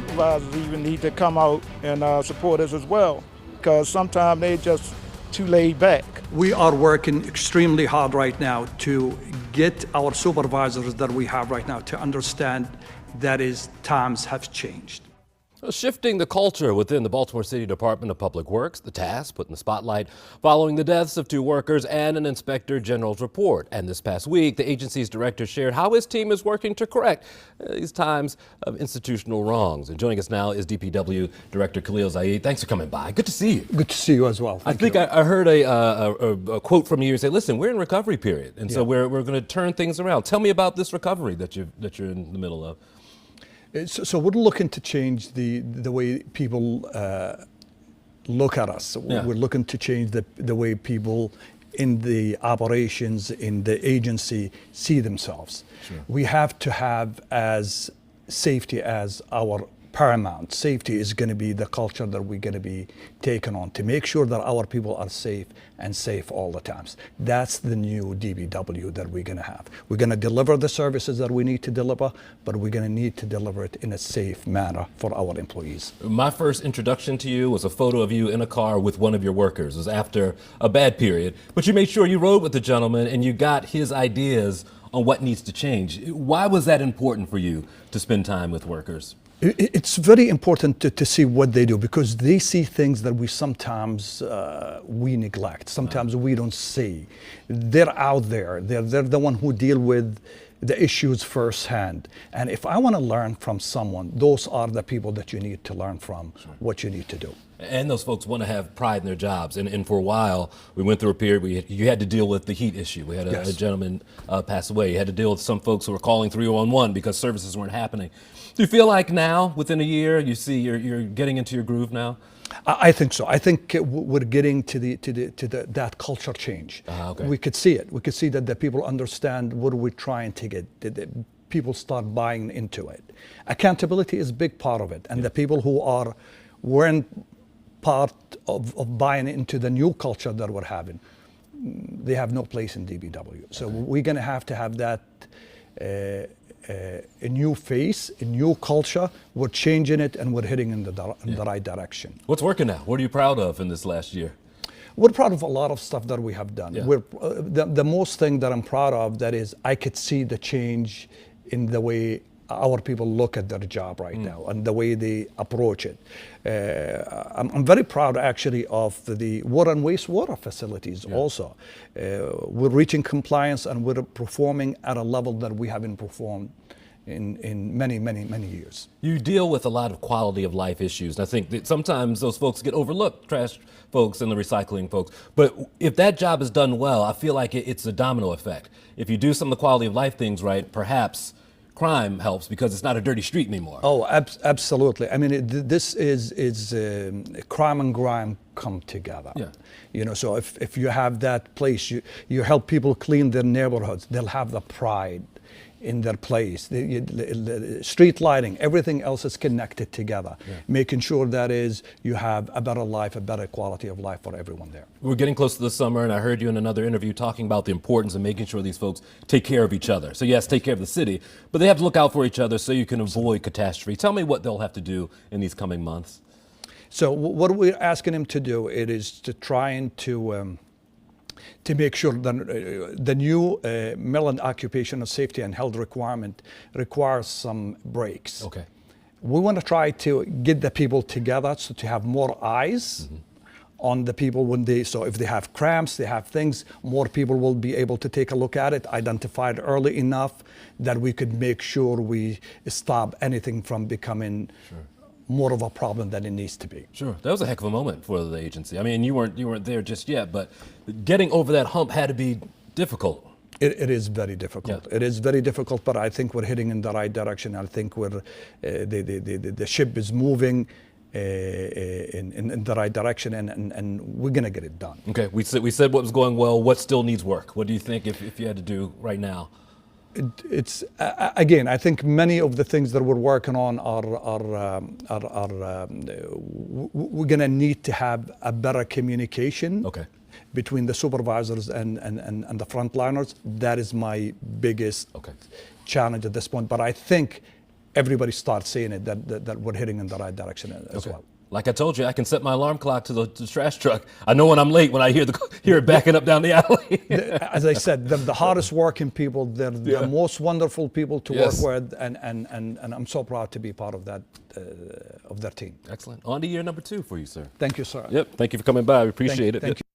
supervisors even need to come out and support us as well, because sometimes they just too laid back. We are working extremely hard right now to get our supervisors that we have right now to understand that is times have changed. Shifting the culture within the Baltimore City Department of Public Works, the task put in the spotlight following the deaths of 2 workers and an inspector general's report. And this past week, the agency's director shared how his team is working to correct these times of institutional wrongs. And joining us now is DPW Director Khalil Zaid. Thanks for coming by. Good to see you. Good to see you as well. I think I heard a quote from you say, listen, we're in recovery period. And so we're going to turn things around. Tell me about this recovery that you're in the middle of. So we're looking to change the way people look at us. Yeah. We're looking to change the way people in the operations, in the agency, see themselves. Sure. We have to have as safety as our paramount. Safety is going to be the culture that we're going to be taking on to make sure that our people are safe and safe all the times. That's the new DBW that we're going to have. We're going to deliver the services that we need to deliver, but we're going to need to deliver it in a safe manner for our employees. My first introduction to you was a photo of you in a car with one of your workers. It was after a bad period, but you made sure you rode with the gentleman and you got his ideas on what needs to change. Why was that important for you to spend time with workers? It's very important to see what they do, because they see things that we sometimes we neglect. Sometimes we don't see. They're out there. They're the one who deal with the issues firsthand. And if I want to learn from someone, those are the people that you need to learn from. Sure. What you need to do. And those folks want to have pride in their jobs. And for a while, we went through a period you had to deal with the heat issue. We had a gentleman pass away. You had to deal with some folks who were calling 311 because services weren't happening. Do you feel like now, within a year, you see you're getting into your groove now? I think so. I think we're getting to that culture change. Okay. We could see it. We could see that the people understand what we're trying to get. That people start buying into it. Accountability is a big part of it, and the people who weren't part of buying into the new culture that we're having, they have no place in DBW. So we're going to have that a new face, a new culture. We're changing it, and we're heading in the right direction. What's working now? What are you proud of in this last year? We're proud of a lot of stuff that we have done. Yeah. We're, the most thing that I'm proud of, that is, I could see the change in the way our people look at their job right now and the way they approach it. I'm very proud actually of the water and wastewater facilities also. We're reaching compliance, and we're performing at a level that we haven't performed in many, many, many years. You deal with a lot of quality of life issues, and I think that sometimes those folks get overlooked, trash folks and the recycling folks. But if that job is done well, I feel like it's a domino effect. If you do some of the quality of life things right, perhaps crime helps because it's not a dirty street anymore. Oh, absolutely. I mean, this is crime and grime come together. Yeah. You know, so if you have that place, you help people clean their neighborhoods, they'll have the pride in their place. The street lighting, everything else is connected together, making sure that is you have a better life, a better quality of life for everyone there. We're getting close to the summer, and I heard you in another interview talking about the importance of making sure these folks take care of each other. So yes, take care of the city, but they have to look out for each other so you can avoid catastrophe. Tell me what they'll have to do in these coming months. So what we're asking them to do, it is to try to make sure that the new Maryland Occupational Safety and Health requirement requires some breaks. Okay. We want to try to get the people together so to have more eyes on the people so if they have cramps, they have things, more people will be able to take a look at it, identify it early enough that we could make sure we stop anything from becoming more of a problem than it needs to be. Sure, that was a heck of a moment for the agency. I mean, you weren't there just yet, but getting over that hump had to be difficult. It is very difficult. Yeah. It is very difficult, but I think we're heading in the right direction. I think the ship is moving in the right direction, and we're going to get it done. Okay, we said what was going well. What still needs work? What do you think if you had to do right now? It's again, I think many of the things that we're working on are we're going to need to have a better communication between the supervisors and the frontliners. That is my biggest challenge at this point. But I think everybody starts seeing it, that we're heading in the right direction as well. Like I told you, I can set my alarm clock to the trash truck. I know when I'm late when I hear it backing up down the alley. As I said, they're the hardest working people. They're the most wonderful people to work with, and I'm so proud to be part of that of their team. Excellent. On to year number 2 for you, sir. Thank you, sir. Yep. Thank you for coming by. We appreciate it. Thank you.